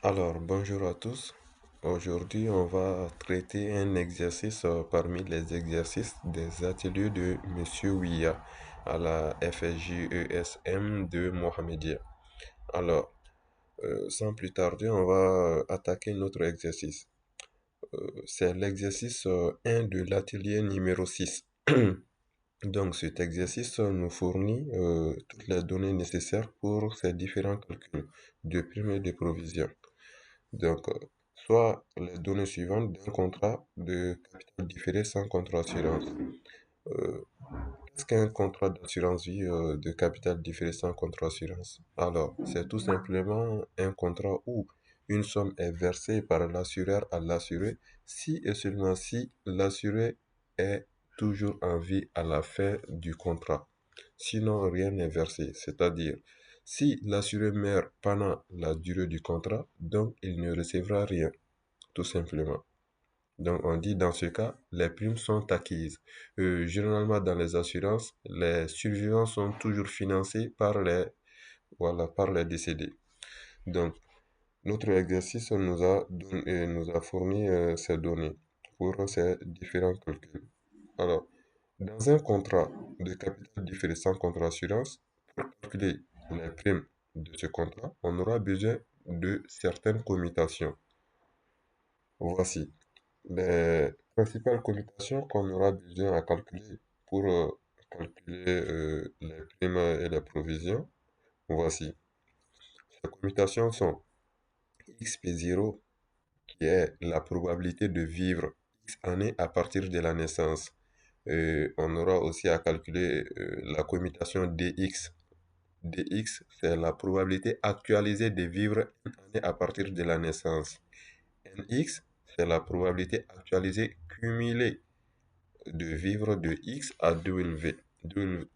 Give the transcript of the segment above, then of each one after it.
Alors, bonjour à tous. Aujourd'hui, on va traiter un exercice parmi les exercices des ateliers de Monsieur Ouya à la FSJESM de Mohamedia. Alors, sans plus tarder, on va attaquer notre exercice. C'est l'exercice 1 de l'atelier numéro 6. Donc, cet exercice nous fournit toutes les données nécessaires pour ces différents calculs de prime et de provision. Donc, soit les données suivantes d'un contrat de capital différé sans contrat d'assurance. Euh, Qu'est-ce qu'un contrat d'assurance vie de capital différé sans contrat d'assurance? Alors, c'est tout simplement un contrat où une somme est versée par l'assureur à l'assuré si et seulement si l'assuré est toujours en vie à la fin du contrat. Sinon, rien n'est versé. C'est-à-dire, si l'assuré meurt pendant la durée du contrat, donc il ne recevra rien, tout simplement. Donc, on dit dans ce cas, les primes sont acquises. Généralement, dans les assurances, les survivants sont toujours financés voilà, par les décédés. Donc, notre exercice nous a fourni ces données pour ces différents calculs. Alors, dans un contrat de capital différé sans contrat d'assurance, pour calculer les primes de ce contrat, on aura besoin de certaines commutations. Voici les principales commutations qu'on aura besoin à calculer pour calculer les primes et les provisions. Voici. Les commutations sont XP0, qui est la probabilité de vivre X années à partir de la naissance. On aura aussi à calculer la commutation DX. DX, c'est la probabilité actualisée de vivre une année à partir de la naissance. NX, c'est la probabilité actualisée cumulée de vivre de X à W,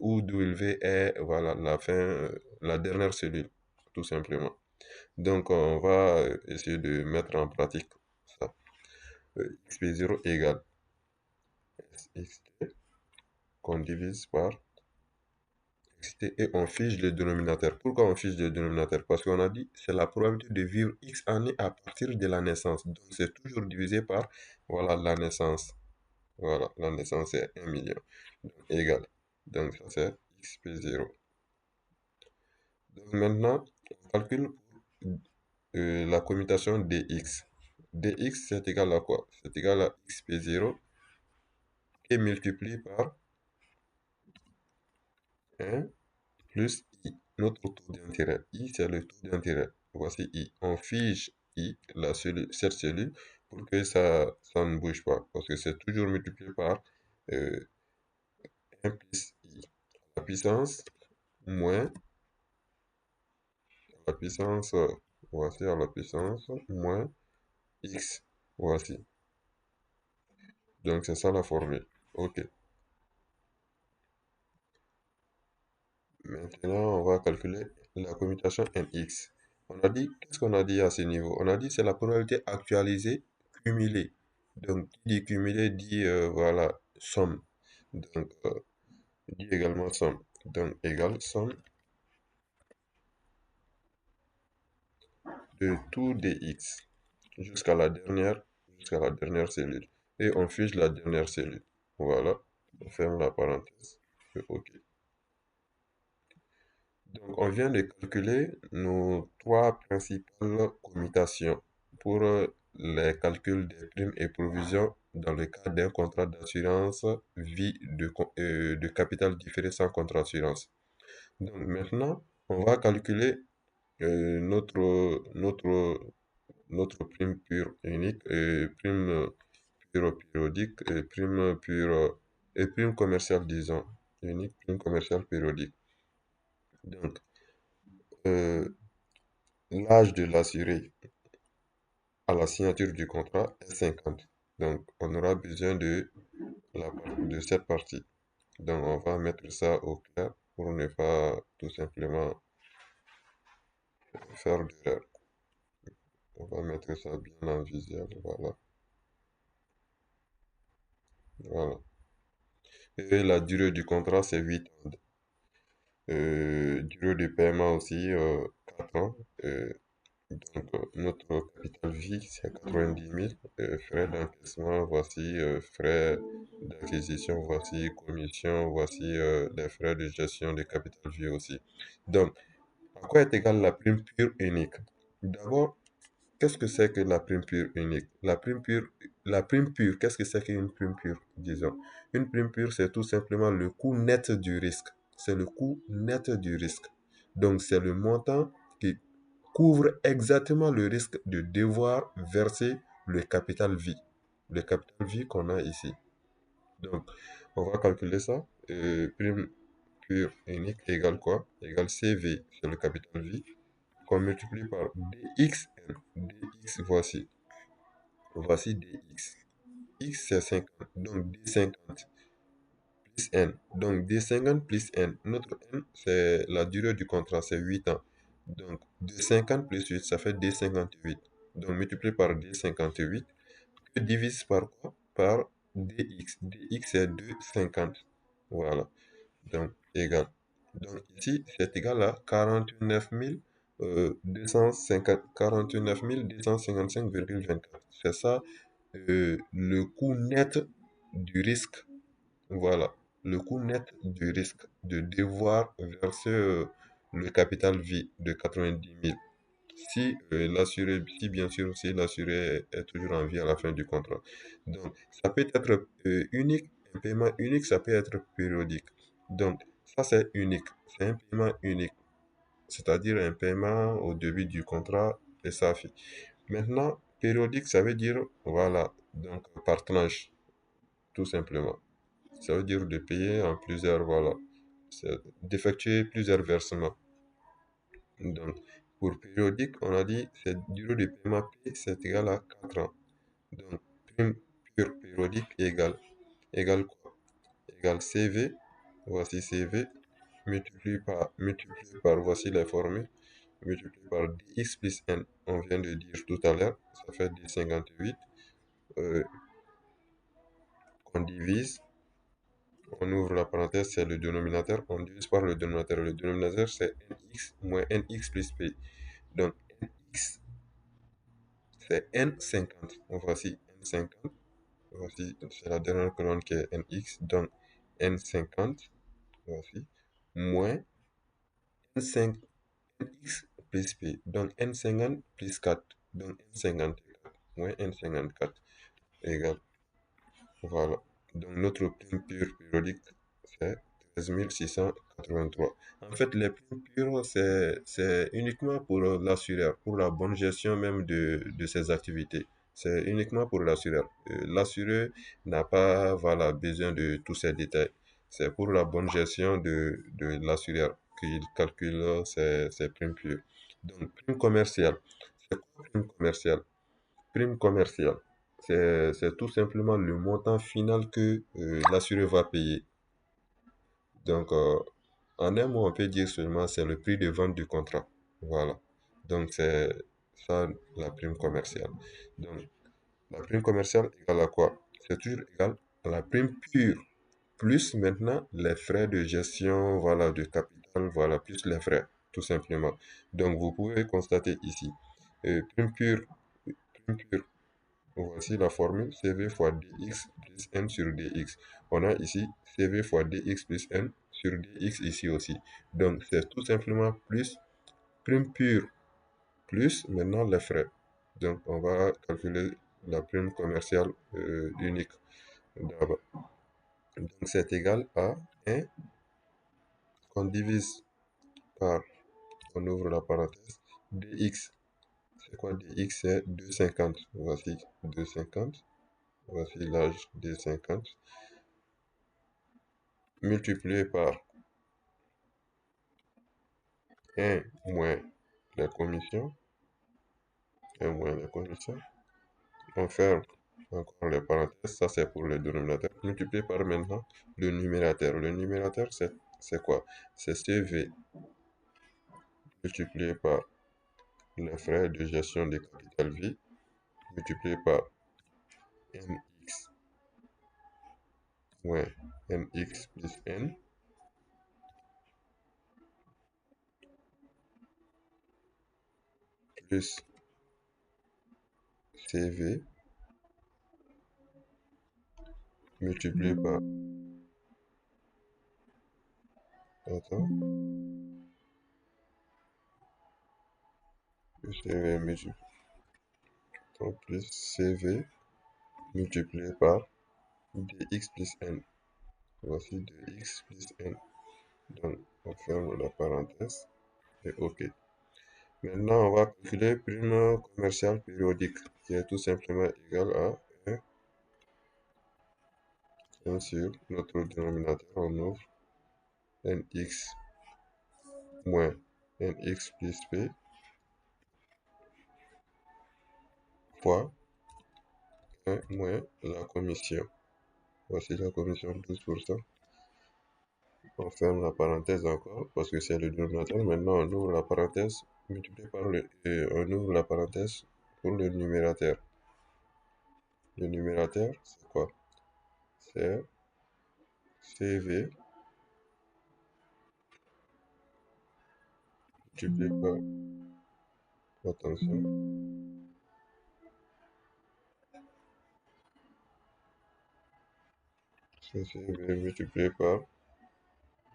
où W est voilà, la fin, la dernière cellule, tout simplement. Donc, on va essayer de mettre en pratique ça. XP0 égale SXT qu'on divise par XT et on fiche le dénominateur. Pourquoi on fiche le dénominateur? Parce qu'on a dit c'est la probabilité de vivre X années à partir de la naissance. Donc, c'est toujours divisé par voilà, la naissance. Voilà, la naissance est 1 million. Donc, égal. Donc, ça c'est XP0. Donc, maintenant, on calcule la commutation dx. Dx, c'est égal à quoi? C'est égal à XP0 qui est multiplié par 1 plus I, notre taux d'intérêt. I, c'est le taux d'intérêt. Voici I. On fige I, cette cellule, pour que ça ne bouge pas. Parce que c'est toujours multiplié par euh, 1 plus I. La puissance moins la puissance, voici à la puissance moins X. Voici. Donc c'est ça la formule. Ok. Maintenant, on va calculer la commutation NX. On a dit, qu'est-ce qu'on a dit à ce niveau? On a dit c'est la probabilité actualisée cumulée. Donc, qui dit cumulé dit, voilà, somme. Donc, dit également somme. Donc, égale somme de tout dx jusqu'à la dernière cellule. Et on fiche la dernière cellule. Voilà. On ferme la parenthèse. OK. Donc, on vient de calculer nos trois principales commutations pour les calculs des primes et provisions dans le cadre d'un contrat d'assurance vie de capital différé sans contrat d'assurance. Donc, maintenant, on va calculer notre prime pure unique, prime pure périodique, et prime pure et prime commerciale, disons. Unique, prime commerciale périodique. Donc, euh, l'âge de l'assuré à la signature du contrat est 50. Donc, on aura besoin de cette partie. Donc, on va mettre ça au clair pour ne pas tout simplement faire d'erreur. On va mettre ça bien en visuel. Voilà. Voilà. Et la durée du contrat, c'est 8 ans. Durée de paiement aussi, 4 ans. Donc, notre capital vie, c'est 90 000. Frais d'encaissement, voici. Frais d'acquisition, voici. Commission, voici. Les frais de gestion de capital vie aussi. Donc, à quoi est égale la prime pure unique? D'abord, qu'est-ce que c'est que la prime pure unique? La prime pure, qu'est-ce que c'est qu'une prime pure, disons? Une prime pure, c'est tout simplement le coût net du risque. C'est le coût net du risque. Donc, c'est le montant qui couvre exactement le risque de devoir verser le capital vie. Le capital vie qu'on a ici. Donc, on va calculer ça. Prime pure unique égale quoi? Égale CV, c'est le capital vie, qu'on multiplie par dxn. Dx, voici. Voici dx. X, c'est 50. Donc, d50 plus n. Donc, d50 plus n. Notre n, c'est la durée du contrat, c'est 8 ans. Donc, d50 plus 8, ça fait d58. Donc, multiplié par d58, que divise par quoi? Par dx. Dx, c'est 2,50. Voilà. Donc, égal. Donc, ici, c'est égal à 49 255,24. C'est ça, le coût net du risque. Voilà. Le coût net du risque de devoir verser le capital vie de 90 000. Si l'assuré, si bien sûr, si l'assuré est toujours en vie à la fin du contrat. Donc, ça peut être unique, un paiement unique, ça peut être périodique. Donc, ça c'est unique, c'est un paiement unique, c'est-à-dire un paiement au début du contrat et ça fait. Maintenant, périodique, ça veut dire, voilà, donc par tranche, tout simplement. Ça veut dire de payer en plusieurs, voilà, d'effectuer plusieurs versements. Donc, pour périodique, on a dit cette durée de paiement P, c'est égal à 4 ans. Donc, prime pure périodique égale quoi? Égale CV, voici CV, voici les formules, multiplié par dx plus n. On vient de dire tout à l'heure, ça fait d58, euh, qu'on divise, on ouvre la parenthèse, c'est le dénominateur, on divise par le dénominateur. Le dénominateur, c'est nx moins nx plus p. Donc, nx, c'est n50. Voici n50. Voici, c'est la dernière colonne qui est nx. Donc, n50, voici, moins n5, nx plus p. Donc, n50 plus 4. Donc, n54 moins n54 égale. Voilà. Donc, notre prime pure périodique, c'est 13 683. En fait, les primes pures, c'est uniquement pour l'assureur, pour la bonne gestion même de ses activités. C'est uniquement pour l'assureur. L'assureur n'a pas, voilà, besoin de tous ces détails. C'est pour la bonne gestion de l'assureur qu'il calcule ses primes pures. Donc, prime commerciale. C'est quoi prime commerciale? Prime commerciale, c'est tout simplement le montant final que l'assuré va payer. Donc, en un mot, on peut dire seulement c'est le prix de vente du contrat. Voilà. Donc, c'est ça la prime commerciale. Donc, la prime commerciale égale à quoi? C'est toujours égal à la prime pure, plus maintenant les frais de gestion, voilà, de capital, voilà, plus les frais, tout simplement. Donc, vous pouvez constater ici, prime pure. Voici la formule CV fois dx plus n sur dx. On a ici CV fois dx plus n sur dx ici aussi. Donc, c'est tout simplement plus prime pure plus maintenant les frais. Donc, on va calculer la prime commerciale unique d'abord. Donc, c'est égal à 1 qu'on divise par, on ouvre la parenthèse, dx. C'est quoi dx? C'est 2,50. Voici 2,50. Voici l'âge des 50 multiplié par 1 moins la commission, 1 moins la commission, on ferme encore les parenthèses, ça c'est pour le dénominateur, multiplié par maintenant le numérateur. Le numérateur c'est quoi? C'est CV multiplié par les frais de gestion de capital vie, multiplié par nx moins nx plus n, plus CV multiplié par, attends, plus CV multiplié, plus CV multiplié par dx plus n. Voici dx plus n. Donc, on ferme la parenthèse et OK. Maintenant, on va calculer prime commerciale périodique, qui est tout simplement égal à 1 sur notre dénominateur, on ouvre nx moins nx plus p fois 1 moins la commission. Voici la commission 12%. On ferme la parenthèse encore parce que c'est le dénominateur. Maintenant, on ouvre la parenthèse multiplié par on ouvre la parenthèse pour le numérateur. Le numérateur, c'est quoi? C'est CV multiplié par, attention, c'est CV multiplié par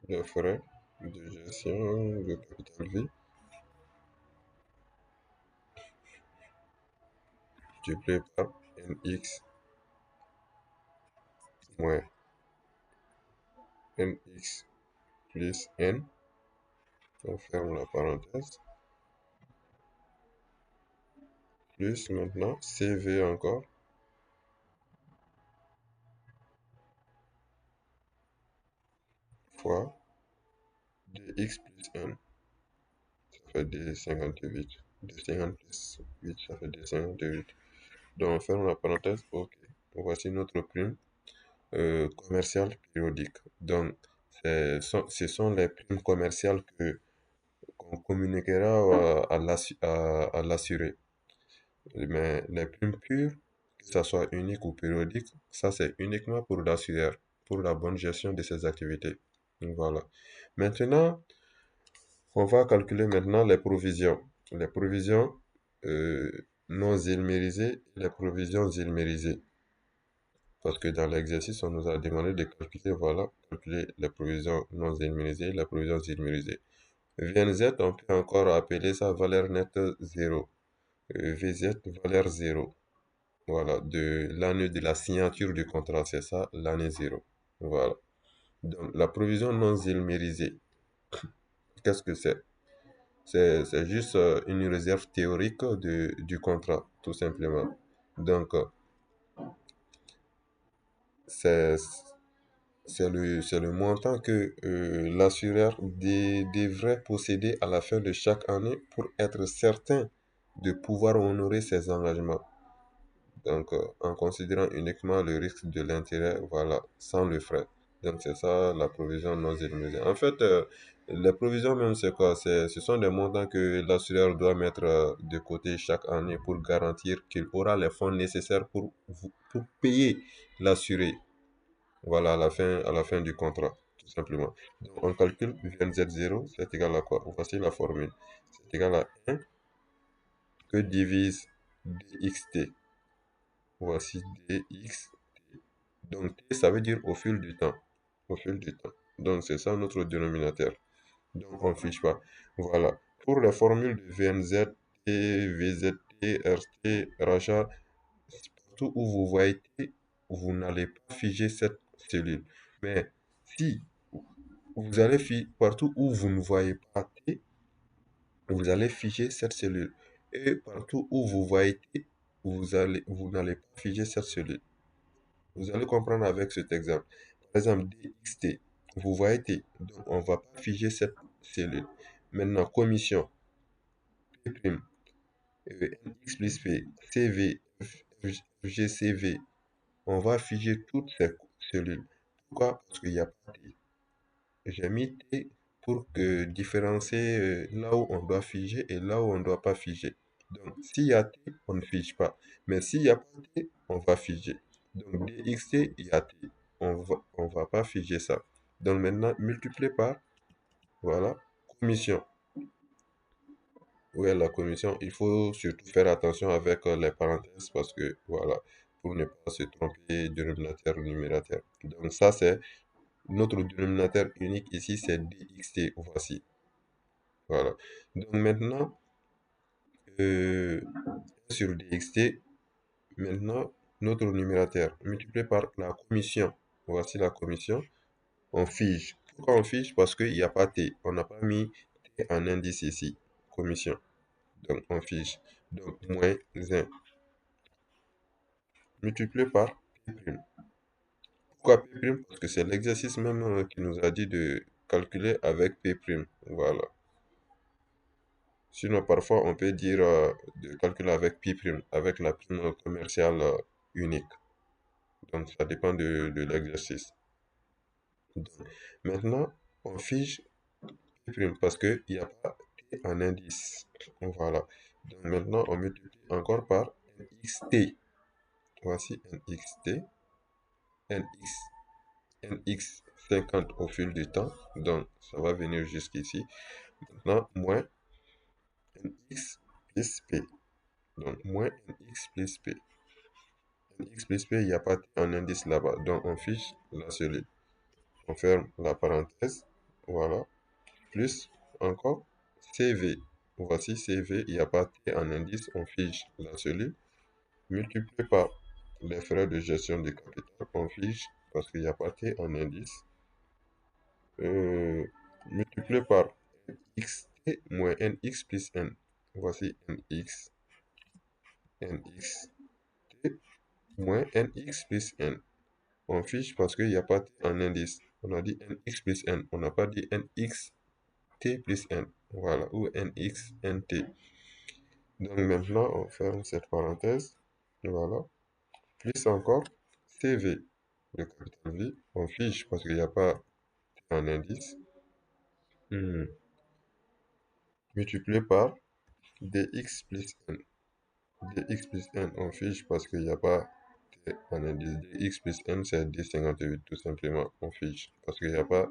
le frais de gestion de capital vie multiplié par nx moins nx plus n, on ferme la parenthèse, plus maintenant CV encore, fois dx plus n, ça fait des 58. Des 50 plus 8, ça fait des 58. Donc on ferme la parenthèse, ok. Voici notre prime commerciale périodique. Donc ce sont les primes commerciales qu'on communiquera à l'assuré. Mais les primes pures, que ça soit unique ou périodique, ça c'est uniquement pour l'assureur, pour la bonne gestion de ses activités. Donc, voilà. Maintenant, on va calculer maintenant les provisions. Les provisions non ilmérisées et les provisions ilmérisées. Parce que dans l'exercice, on nous a demandé de calculer, voilà, calculer les provisions non ilmérisées et les provisions ilmérisées. VNZ, on peut encore appeler ça valeur nette 0. VZ, valeur 0. Voilà, de l'année de la signature du contrat, c'est ça, l'année 0. Voilà. Donc, la provision non ilmérisée, qu'est-ce que c'est? C'est juste une réserve théorique du contrat, tout simplement. Donc, c'est c'est le montant que l'assureur devrait posséder à la fin de chaque année pour être certain de pouvoir honorer ses engagements. Donc, en considérant uniquement le risque de l'intérêt, voilà, sans le frais. Donc, c'est ça la provision non illimitée. En fait, les provisions même, c'est quoi? Ce sont des montants que l'assureur doit mettre de côté chaque année pour garantir qu'il aura les fonds nécessaires pour payer l'assuré. Voilà, à la fin du contrat, tout simplement. Donc, on calcule VNZ0, c'est égal à quoi? Voici la formule. C'est égal à 1 que divise dxt. Voici dx. Donc, t, ça veut dire au fil du temps. Au fil du temps. Donc, c'est ça notre dénominateur. Donc, on ne fiche pas. Voilà. Pour les formules de VNZ, T, VZT, RT, rachat, partout où vous voyez T, vous n'allez pas figer cette cellule. Mais si vous allez partout où vous ne voyez pas T, vous allez figer cette cellule. Et partout où vous voyez T, vous n'allez pas figer cette cellule. Vous allez comprendre avec cet exemple. Par exemple, dxt, vous voyez T, donc on ne va pas figer cette cellule. Maintenant, commission, P', NX plus P, CV, GCV, on va figer toutes ces cellules. Pourquoi? Parce qu'il n'y a pas T. J'ai mis T pour différencier là où on doit figer et là où on ne doit pas figer. Donc, s'il y a T, on ne fige pas. Mais s'il n'y a pas T, on va figer. Donc, dxt, il y a T. On va pas figer ça. Donc, maintenant, multiplié par, voilà, commission. où est la commission. Il faut surtout faire attention avec les parenthèses parce que, voilà, pour ne pas se tromper dénominateur ou numérateur. Donc ça, c'est notre dénominateur unique ici, c'est dxt, voici. Voilà. Donc maintenant, euh, sur dxt, maintenant, notre numérateur multiplié par la commission. Voici la commission. On fige. Pourquoi on fige? Parce qu'il n'y a pas T. On n'a pas mis T en indice ici. Commission. Donc on fige. Donc moins 1 multiplié par P'. Pourquoi P'? Parce que c'est l'exercice même qui nous a dit de calculer avec P'. Voilà. Sinon, parfois, on peut dire de calculer avec Pi', avec la prime commerciale unique. Donc, ça dépend de l'exercice. Donc, maintenant, on fige Pi' parce qu'il n'y a pas T en indice. Voilà. Donc, maintenant, on multiplie encore par NXT. Voici NXT. NX, NX 50 au fil du temps. Donc, ça va venir jusqu'ici. Maintenant, moins NX plus P. Donc, moins NX plus P. X plus P, il n'y a pas un indice là-bas. Donc, on fiche la cellule. On ferme la parenthèse. Voilà. Plus encore CV. Voici CV, il n'y a pas T en indice. On fiche la cellule. Multiplié par les frais de gestion du capital. On fiche parce qu'il n'y a pas T en indice. Multiplié par xt moins nx plus n. Voici nx. Nx t moins nx plus n. On fiche parce qu'il n'y a pas T en indice. On a dit nx plus n. On n'a pas dit nx t plus n. Voilà. Ou nx nt. Donc maintenant, on ferme cette parenthèse. Voilà. Plus encore cv. Le capital V. On fiche parce qu'il n'y a pas T en indice. Multiplié par dx plus n. Dx plus n, on fiche parce qu'il n'y a pas T en indice. Dx plus n, c'est d58 tout simplement. On fiche parce qu'il n'y a pas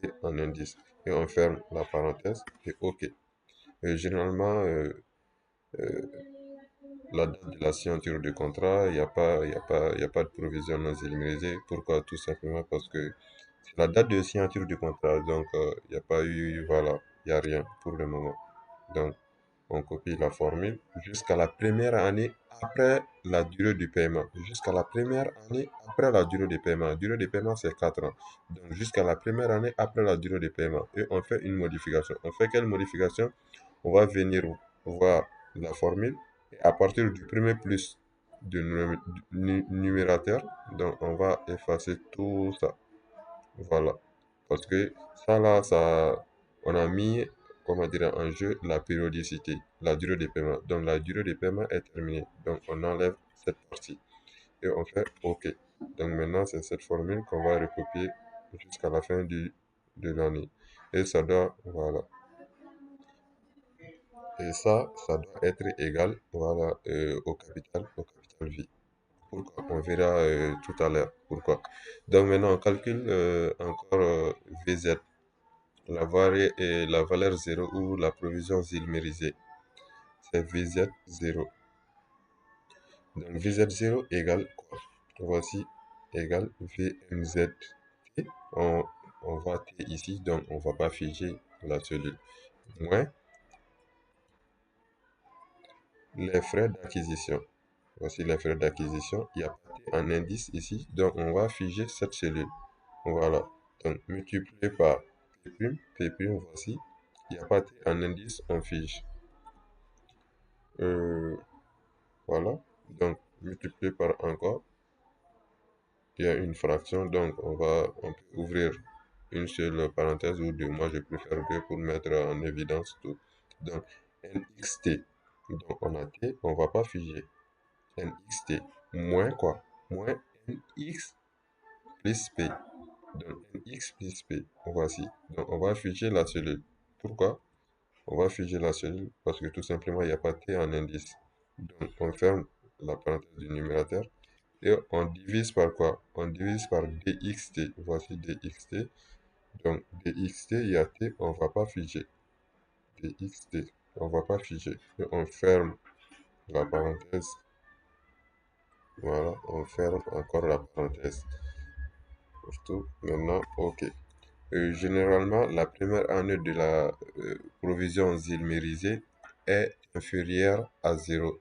T en indice. Et on ferme la parenthèse et OK. Généralement, euh, la date de la signature du contrat, il y a pas de provision non illimitée. Pourquoi? Tout simplement parce que c'est la date de signature du contrat. Donc, il n'y a pas eu, voilà, il n'y a rien pour le moment. Donc, on copie la formule jusqu'à la première année après la durée du paiement. Jusqu'à la première année après la durée de paiement. La durée de paiement, c'est 4 ans. Donc, jusqu'à la première année après la durée de paiement. Et on fait une modification. On fait quelle modification? On va venir voir la formule. Et à partir du premier plus du numérateur, donc on va effacer tout ça. Voilà. Parce que ça là, on a mis, comment dire, en jeu la périodicité, la durée de paiement. Donc la durée de paiement est terminée. Donc on enlève cette partie et on fait OK. Donc maintenant, c'est cette formule qu'on va recopier jusqu'à la fin de l'année. Et ça doit, voilà. Et ça doit être égal, voilà, au capital V. Pourquoi? On verra tout à l'heure. Pourquoi? Donc maintenant, on calcule encore VZ. La valeur 0 ou la provision zilmérisée, c'est VZ0. Donc VZ0 égale quoi? Voici égale VMZ. On, on voit T ici, donc on ne va pas figer la cellule. Moins les frais d'acquisition. Voici les frais d'acquisition. Il y a pas T en indice ici, donc on va figer cette cellule. Voilà. Donc multiplié par P', voici. Il n'y a pas T en indice, on fige. Voilà. Donc, multiplié par encore, il y a une fraction. Donc, on peut ouvrir une seule parenthèse ou deux. Moi, je préfère deux pour mettre en évidence tout. Donc, nxt. Donc, on a t, on va pas figer. Nxt moins quoi? Moins nx plus p. Donc, nx plus p. Voici. Donc, on va figer la cellule. Pourquoi? On va figer la cellule parce que tout simplement, il n'y a pas t en indice. Donc, on ferme la parenthèse du numérateur et on divise par quoi? On divise par dxt. Voici dxt. Donc, dxt, il y a t, on ne va pas figer. dxt. On va pas figer. On ferme la parenthèse. Voilà, on ferme encore la parenthèse. Surtout maintenant, ok. Généralement, la première année de la provision zilmérisée est inférieure à zéro.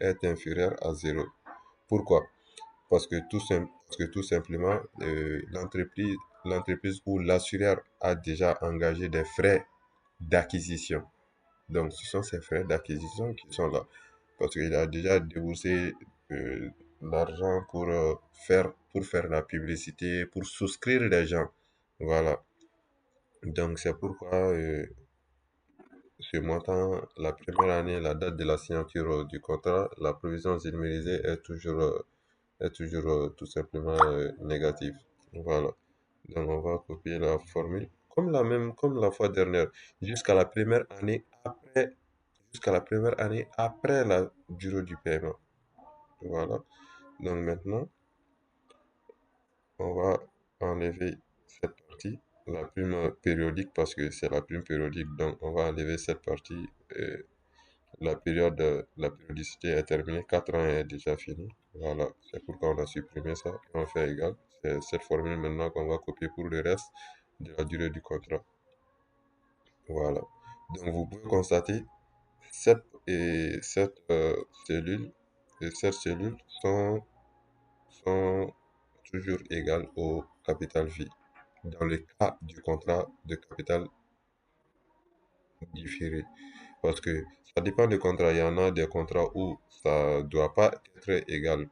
Pourquoi? Parce que tout simplement, l'entreprise ou l'assureur a déjà engagé des frais d'acquisition. Donc, ce sont ces frais d'acquisition qui sont là. Parce qu'il a déjà déboursé euh, l'argent pour faire la publicité, pour souscrire les gens. Voilà. Donc, c'est pourquoi ce montant, la première année, la date de la signature du contrat, la provision zilmérisée est toujours tout simplement négative. Voilà. Donc, on va copier la formule comme la fois dernière, jusqu'à la première année après, jusqu'à la première année après la durée du paiement. Voilà. Donc, maintenant, on va enlever cette partie, la prime périodique, parce que c'est la prime périodique. Donc, on va enlever cette partie. La périodicité est terminée, 4 ans est déjà fini. Voilà, c'est pourquoi on a supprimé ça et on fait égal. C'est cette formule maintenant qu'on va copier pour le reste de la durée du contrat. Voilà. Donc vous pouvez constater cette cellule et cette cellule sont toujours égales au capital vie. Dans le cas du contrat de capital différé. Parce que ça dépend des contrats. Il y en a des contrats où ça doit pas être égal.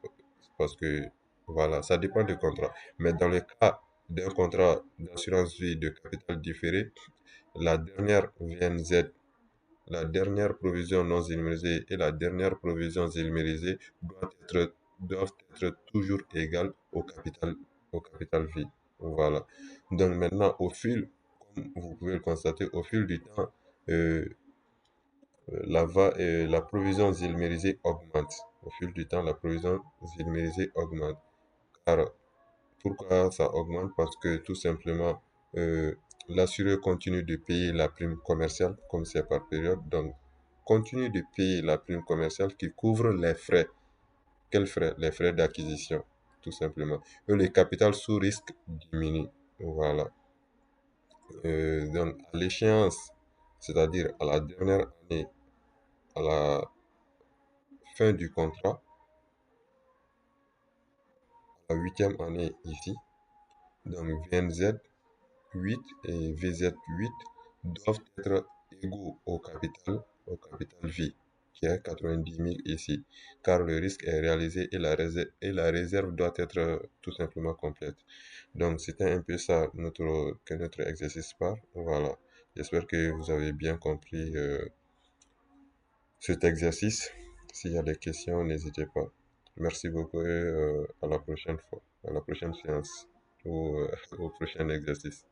Parce que, voilà, ça dépend du contrat. Mais dans le cas d'un contrat d'assurance vie de capital différé, la dernière VNZ, la dernière provision non zénumérisée et la dernière provision zénumérisée doivent être toujours égales au capital vie. Voilà. Donc maintenant, comme vous pouvez le constater, au fil du temps, euh, la provision zilmérisée augmente. Au fil du temps, la provision zilmérisée augmente. Alors, pourquoi ça augmente? Parce que tout simplement, l'assureur continue de payer la prime commerciale, comme c'est par période. Donc, continue de payer la prime commerciale qui couvre les frais. Quels frais? Les frais d'acquisition, tout simplement. Et le capital sous risque diminue. Voilà. Donc, à l'échéance, c'est-à-dire à la dernière année, à la fin du contrat, la huitième année ici, donc VNZ 8 et VZ8 doivent être égaux au capital V, qui est 90 000 ici, car le risque est réalisé et la réserve doit être tout simplement complète. Donc, c'était un peu ça que notre exercice part. Voilà. J'espère que vous avez bien compris cet exercice. S'il y a des questions, n'hésitez pas. Merci beaucoup et à la prochaine fois, à la prochaine séance ou au prochain exercice.